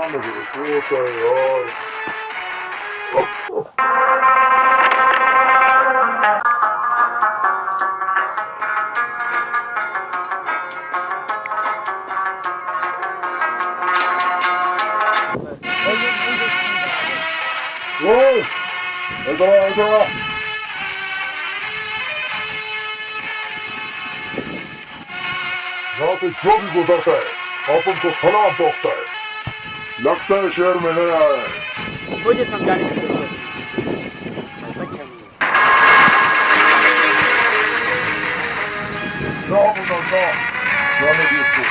परेशान लगे होता है यार। ओए, इधर आ, इधर आ। यहाँ से जो भी गुजरता है आप उनको सलाम ठोकता है। लगता है शहर में नया है। मुझे समझाने की जरूरत नहीं, मैं बच्चा नहीं ना मुन्ना ना, जाने दे इसको।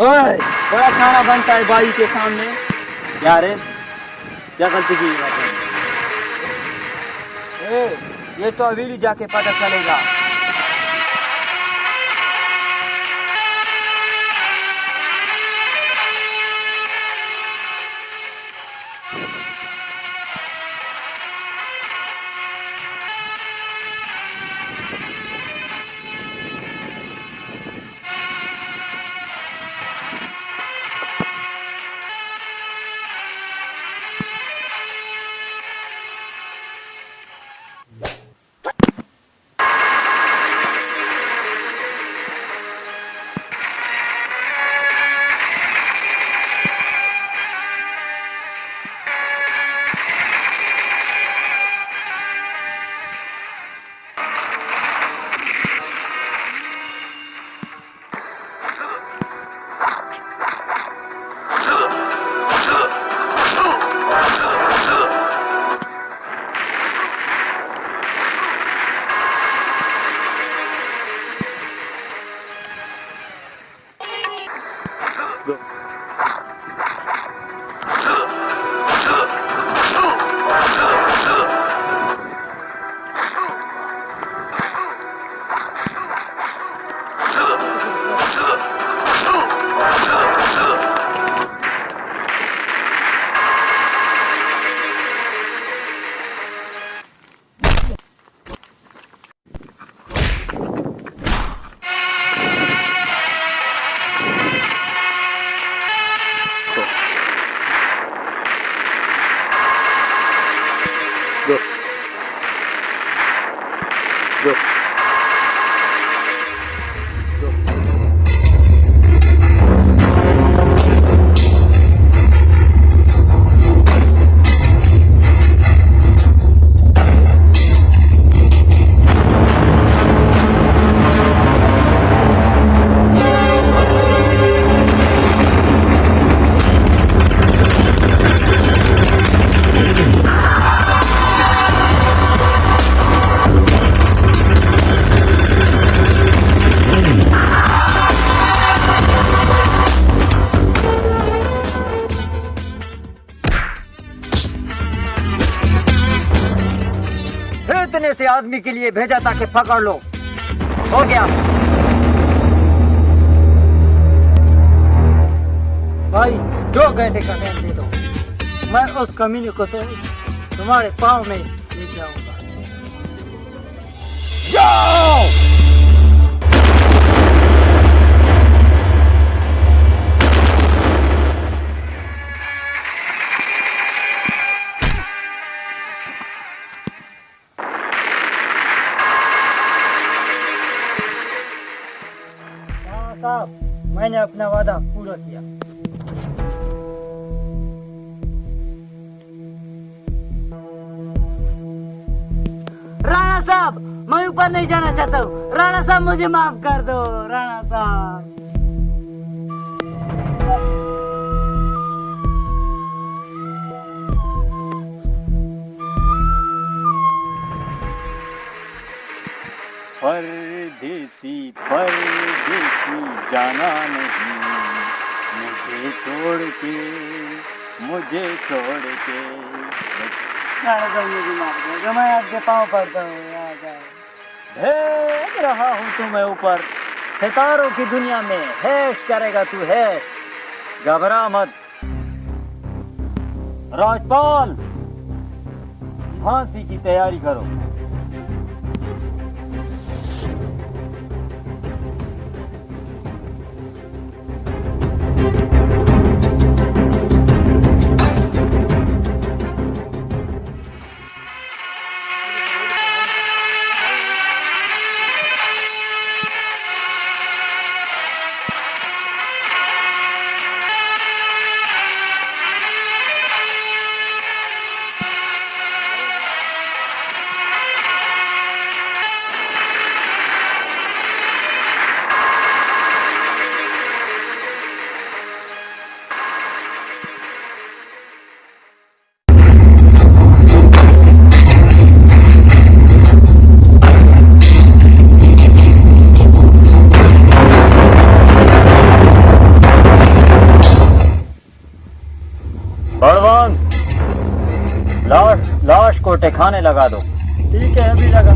ओए, बड़ा खाना बनता है बाई के सामने यार। क्या गलती की है आपने? ये तो अभी जाके पता चलेगा। इतने से आदमी के लिए भेजा था कि पकड़ लो। हो गया भाई, 2 घंटे का टाइम दे दो, मैं उस कमीने को तो तुम्हारे पाँव में ले जाऊंगा। जाओ! साहब, मैंने अपना वादा पूरा किया। राणा साहब, मैं ऊपर नहीं जाना चाहता हूँ। राणा साहब, मुझे माफ कर दो। राणा साहब, परदेसी परदेसी जाना नहीं, मुझे छोड़ के, मुझे छोड़ के। राणा साहब, मुझे माफ कर दो, मैं आपके पाँव पड़ता हूँ। देख रहा हूँ तुम्हें ऊपर सितारों की दुनिया में हैश करेगा तू हैश, घबरा मत। राजपाल, फांसी की तैयारी करो। बलवान, लाश को ठिकाने लगा दो। ठीक है, अभी लगा।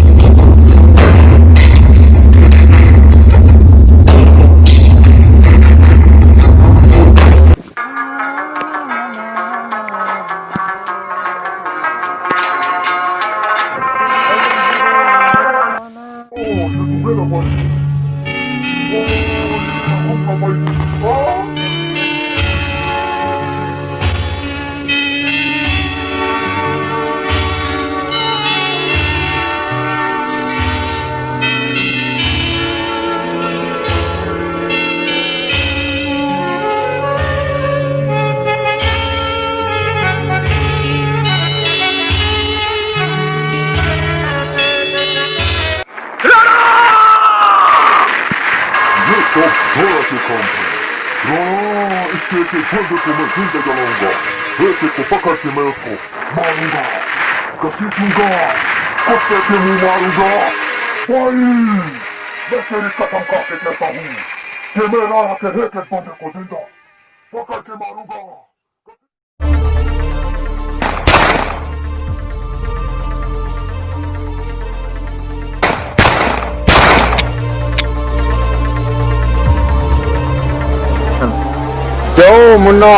थोड़ा से काम है। इसके एक बंदे को मैं जिंदा जलाऊंगा। एक को पकड़ के मैं उसको मारूंगा, घसीट लूंगा, कुत्ते के मुंह मारूंगा। भाई, मैं तेरी कसम खा के कहता हूँ कि मैं लाया के एक बंदे को जिंदा पकड़ के मारूंगा। जाओ मुन्ना,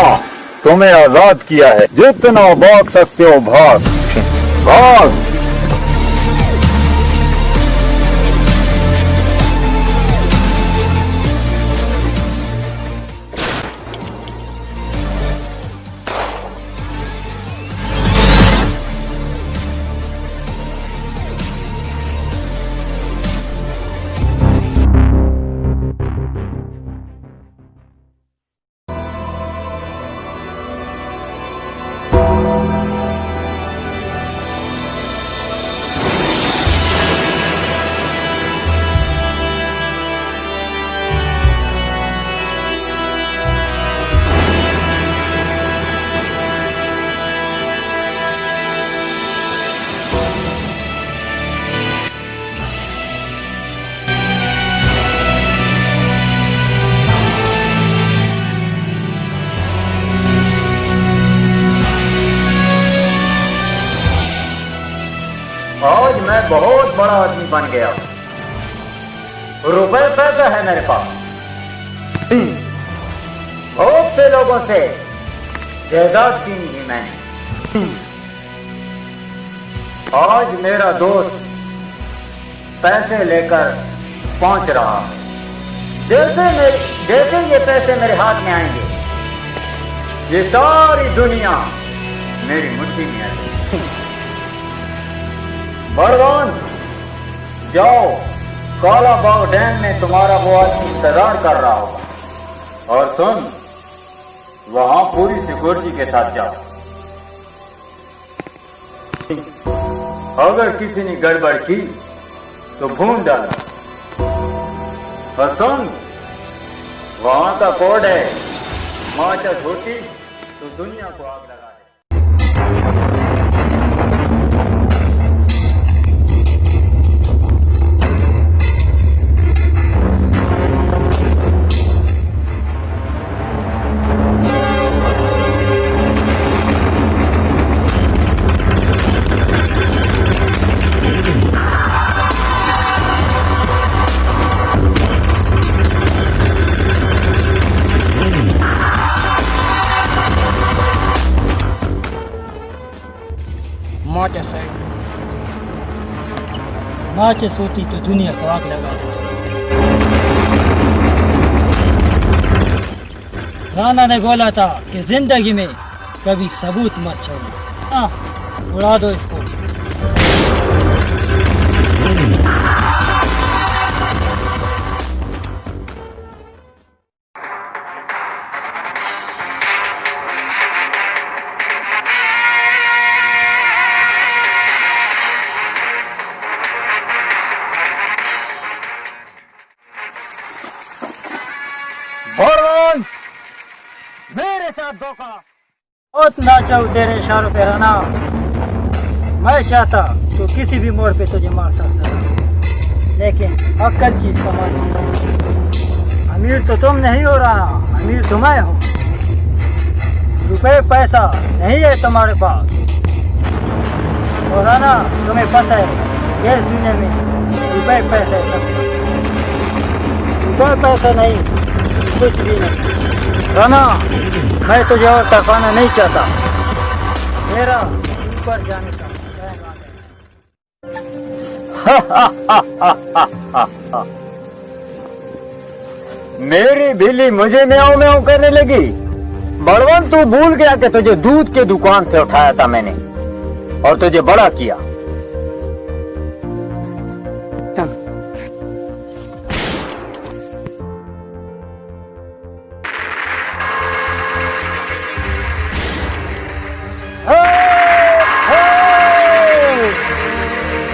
तुम्हें आजाद किया है। जितना भाग सकते हो भाग, भाग। आज मैं बहुत बड़ा आदमी बन गया। रुपए पैसा है मेरे पास। बहुत से लोगों से जायदाद छीनी थी मैंने। आज मेरा दोस्त पैसे लेकर पहुंच रहा है। जैसे ये पैसे मेरे हाथ में आएंगे, ये सारी दुनिया मेरी मुट्ठी में आएगी। बलवान, जाओ, काला बाग डैम में तुम्हारा वो आदमी इंतजार कर रहा होगा। और सुन, वहां पूरी सिक्योरिटी के साथ जाओ। अगर किसी ने गड़बड़ की तो भून डालना। और सुन, वहां का कोड है, माचिस होती तो दुनिया को आग लगा दे। माचिस है। माचिस होती तो दुनिया को आग लगा देती। राणा ने बोला था कि जिंदगी में कभी सबूत मत छोड़ो। उड़ा दो इसको। भगवान मेरे साथ धोखा। बहुत नाचा तेरे इशारों पे राणा। मैं चाहता तो किसी भी मोड़ पे तुझे मार सकता था, लेकिन अक्ल चीज का मालूम। अमीर तो तुम नहीं हो रहा, अमीर तो मैं हूँ। रुपए पैसा नहीं है तुम्हारे पास, और राणा तुम्हें पता है इस दुनिया में रुपए पैसे सब कुछ। रुपए पैसा नहीं कुछ भी नहीं। राणा मैं तुझे और तड़पाना नहीं चाहता। मेरा ऊपर जाने का मेरी बिल्ली मुझे म्याऊं म्याऊं करने लगी। बड़वन तू भूल गया कि तुझे दूध के दुकान से उठाया था मैंने और तुझे बड़ा किया।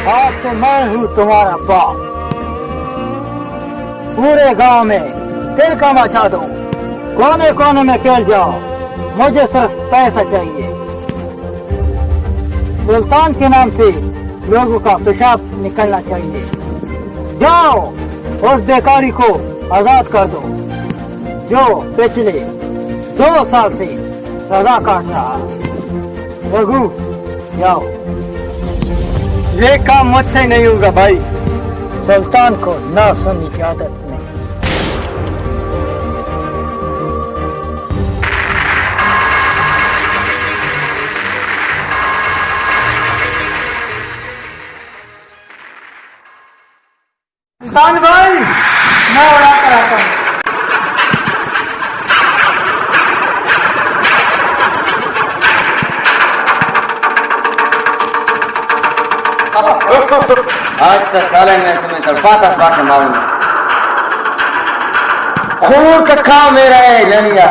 आज तो मैं हूँ तुम्हारा बाप। पूरे गांव में तिनका मचा दो, कोने कोने में फैल जाओ। मुझे सिर्फ पैसा चाहिए। सुल्तान के नाम से लोगों का पेशाब निकलना चाहिए। जाओ उस बेकारी को आजाद कर दो जो पिछले 2 साल से सजा काट रहा। रघु जाओ। ये काम मुझसे नहीं होगा भाई। सुल्तान को ना सुनने की आदत नहीं। सुल्तान भाई मैं उड़ा कर आता हूँ। आज तो साले मैं तुम्हें तड़पाता पाता मारूंगा। खून का खा मेरा है लंगा।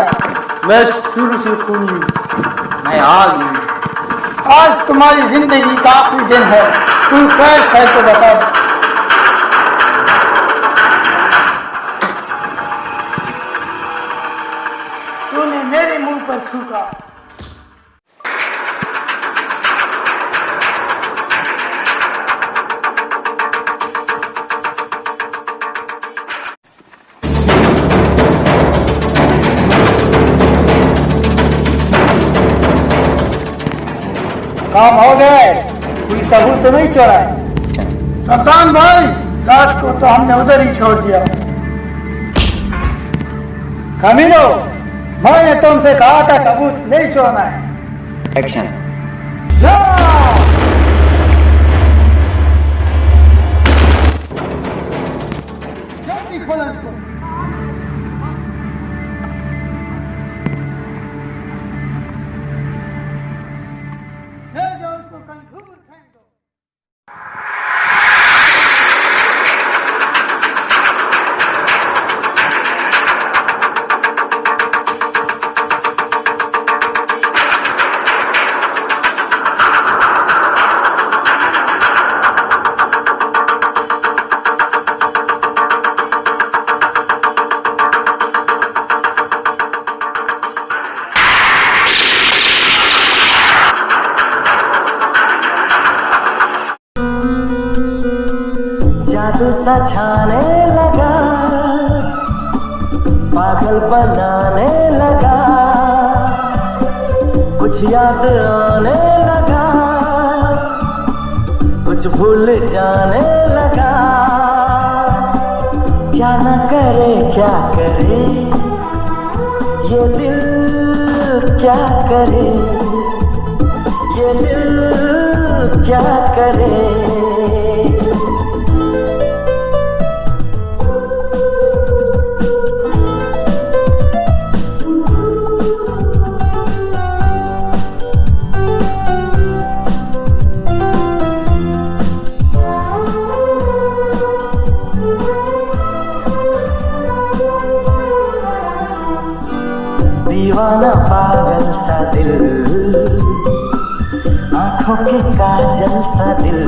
मैं शुरू से खूनी हूँ। मैं आ गई। आज तुम्हारी जिंदगी का आखिरी दिन है। तू कैश है तो बता। तूने मेरे मुंह पर थूका। काम हो गए। कोई सबूत तो नहीं छोड़ा है। सुल्तान भाई लाश को तो हमने उधर ही छोड़ दिया। कमीनो मैंने तुमसे कहा था सबूत नहीं छोड़ना है। एक्शन। जाओ। जल्दी खोलो इसको। जादू सा छाने लगा, पागल बनाने लगा, कुछ याद आने लगा, कुछ भूल जाने लगा। क्या न करे क्या करे ये दिल, क्या करे ये दिल, क्या करे। दीवाना पागल सा दिल, आंखों के काजल सा दिल,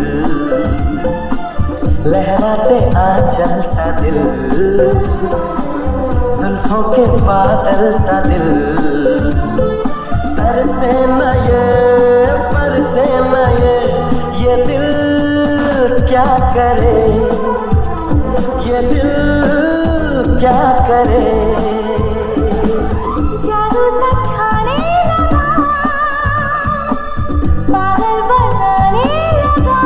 लहराते आंचल सा दिल, जुल्फों के बादल सा दिल, तरसे न ये दिल क्या करे, ये दिल क्या करे। जादू सा छाने लगा, पागल बनाने लगा,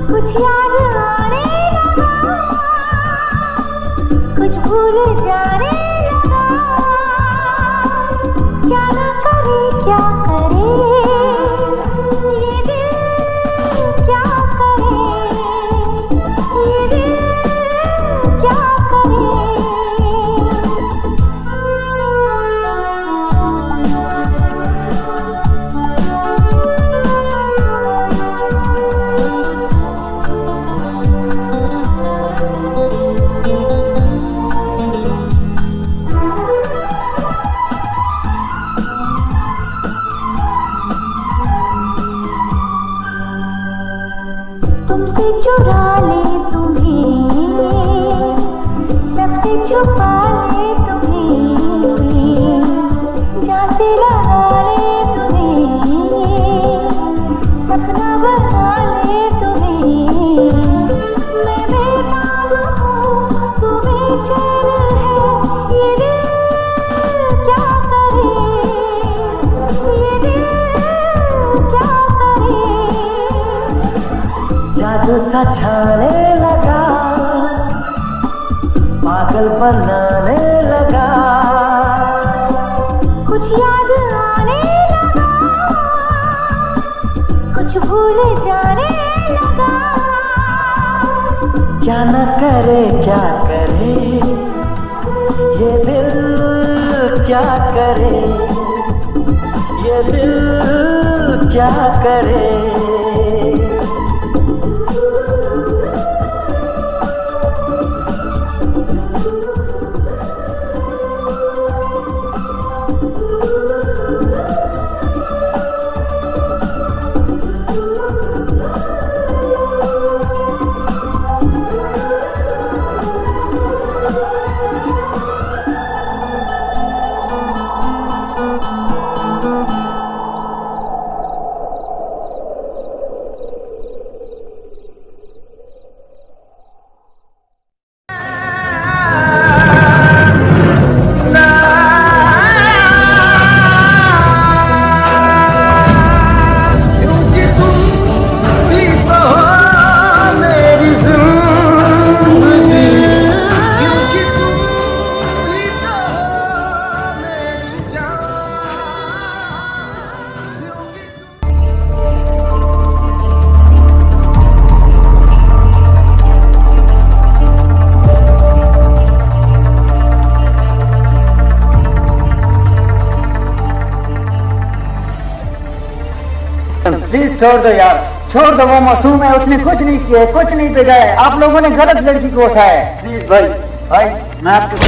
कुछ याद आने लगा, कुछ भूल जाने लगा। क्या ना करे क्या करे, ये दिल क्या करे, ये दिल क्या करे। तुमसे चुरा ले तुम्हें, सबसे छुपा ले तुम्हें, जहाँ से लगा ले तुम्हें, सपना बना ले तुम्हें। मैं बेताब हूँ तुम्हें चैन है, ये दिल क्या करे, ये दिल क्या करे। जादू सा छाने लगा, पागल बनाने लगा, कुछ याद आने लगा, कुछ भूल जाने लगा। क्या न करे क्या करे, ये दिल क्या करे, ये दिल क्या करे। प्लीज छोड़ दो यार, छोड़ दो। वो मासूम है, उसने कुछ नहीं किया, कुछ नहीं बिगाड़ा है। आप लोगों ने गलत लड़की को उठाया है। प्लीज भाई, भाई मैं आपके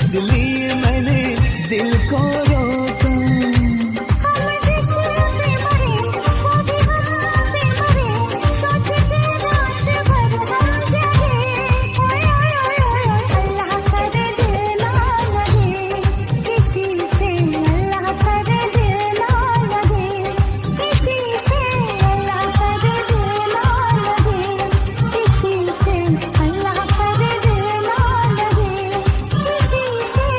इसलिए मैंने दिल को रोका। हम जिस पे मरे वो भी हम पे मरे, सोच के रात भर हम जगे। ओए ओए ओए ओए, अल्लाह करे दिल ना लगे किसी से, अल्लाह करे दिल ना लगे किसी से, अल्लाह करे दिल ना लगे किसी से, अल्लाह करे दिल ना लगे किसी से।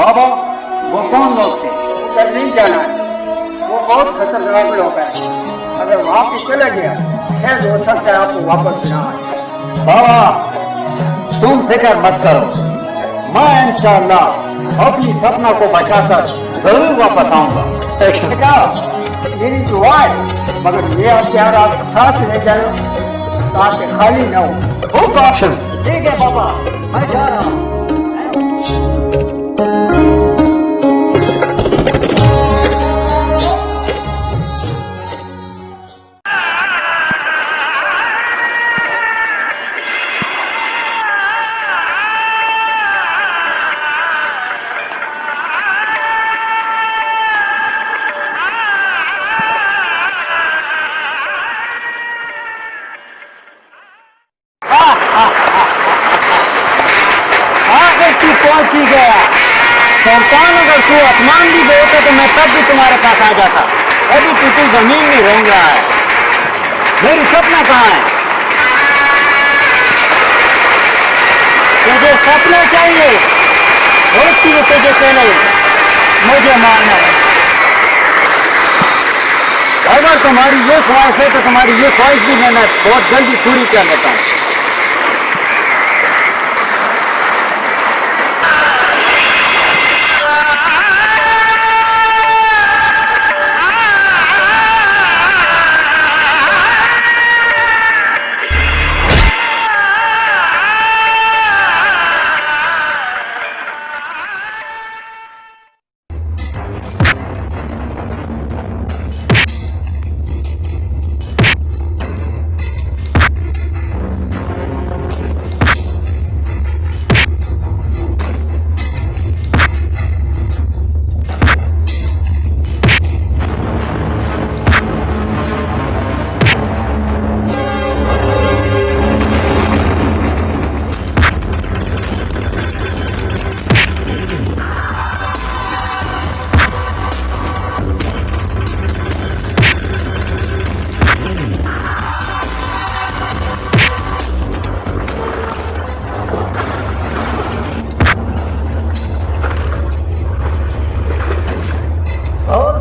बाबा वो कौन लोग थे? उधर नहीं जाना है, वो बहुत खतरनाक लोग हैं। अगर वहां पे चले गया शायद हो सकता है आपको वापस ना आए। बाबा तुम फिक्र मत करो, मैं इंशाअल्लाह अपनी सपना को बचाकर जरूर वापस आऊंगा। बेटा मेरी दुआ है, मगर ये हथियार आप साथ ले जाओ ताकि खाली न हो। होगा ठीक है बाबा, मैं जा रहा हूँ। पहुंच ही गया। शैतान अगर तू आसमान भी होता तो मैं तब भी तुम्हारे पास आ जाता। अभी तू जमीन में रेंग रहा है। मेरी सपना कहाँ है? तुझे सपना चाहिए, बहुत सी तुझे कहने मुझे मारना है। अगर तुम्हारी ये ख्वाहिश है तो तुम्हारी ये ख्वाहिश भी मैं बहुत जल्दी पूरी कर लेता हूँ।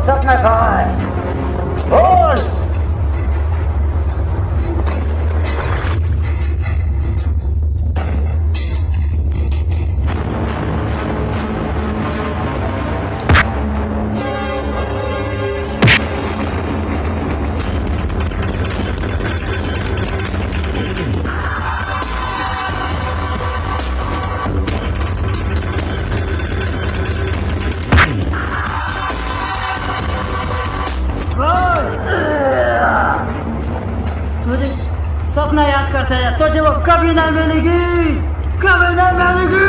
सपना कहाँ है? बोल। तुझे सपना याद करते हैं तुझे वो कभी ना मिलेगी, कभी ना मिलेगी।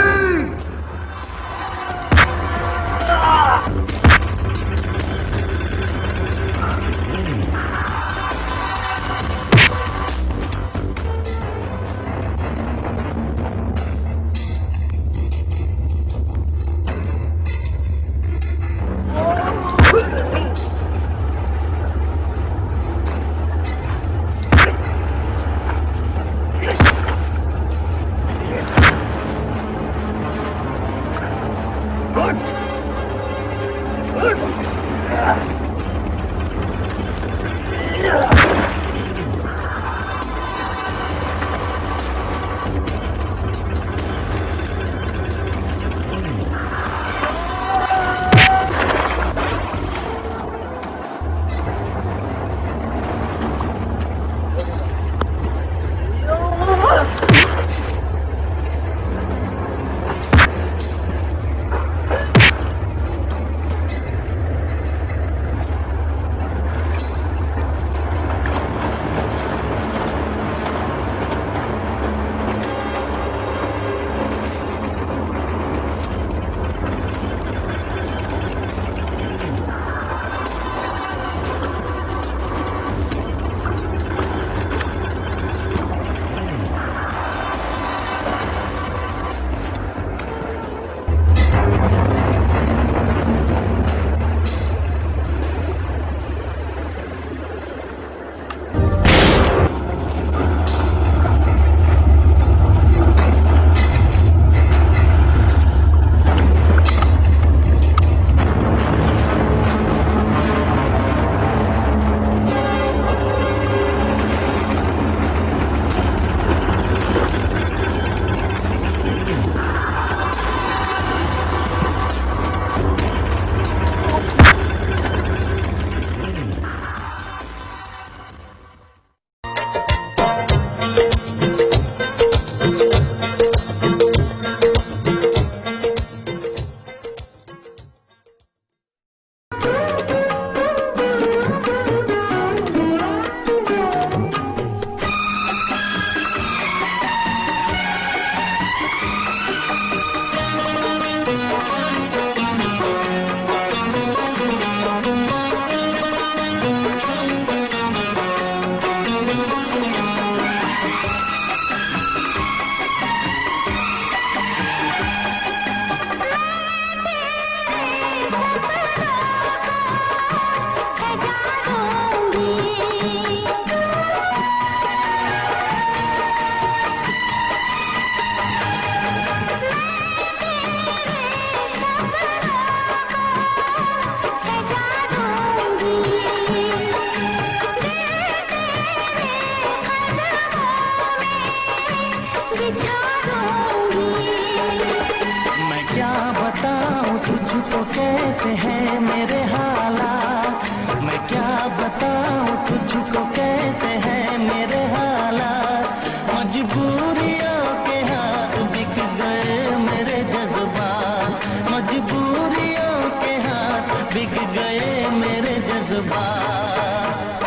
कैसे हैं मेरे हालात, मैं क्या बताऊं तुझको कैसे हैं मेरे हालात। मजबूरियों के हाथ बिक गए मेरे जज्बात, मजबूरियों के हाथ बिक गए मेरे जज्बात।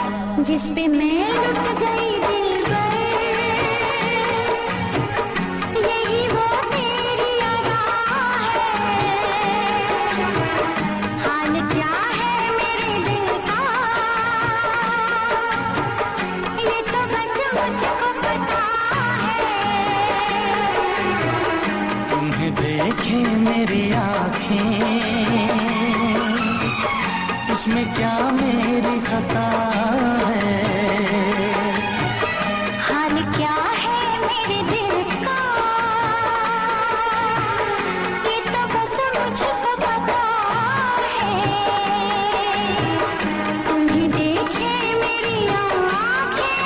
जिस पे मैं लुट गई दिलबर, यही वो तेरी अदा है। हाल क्या है मेरे दिल का, ये तो बस मुझको पता है। तुम्हें देखे मेरी आँखें, इसमें क्या मेरी खता है। हाल क्या है मेरे दिल का, ये तो बस मुझको पता है। तुम्हें देखे मेरी आँखें,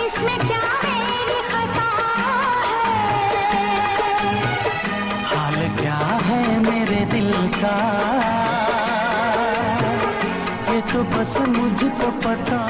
इसमें क्या मेरी खता है। हाल क्या है मेरे दिल का, ये तो बस मुझको पता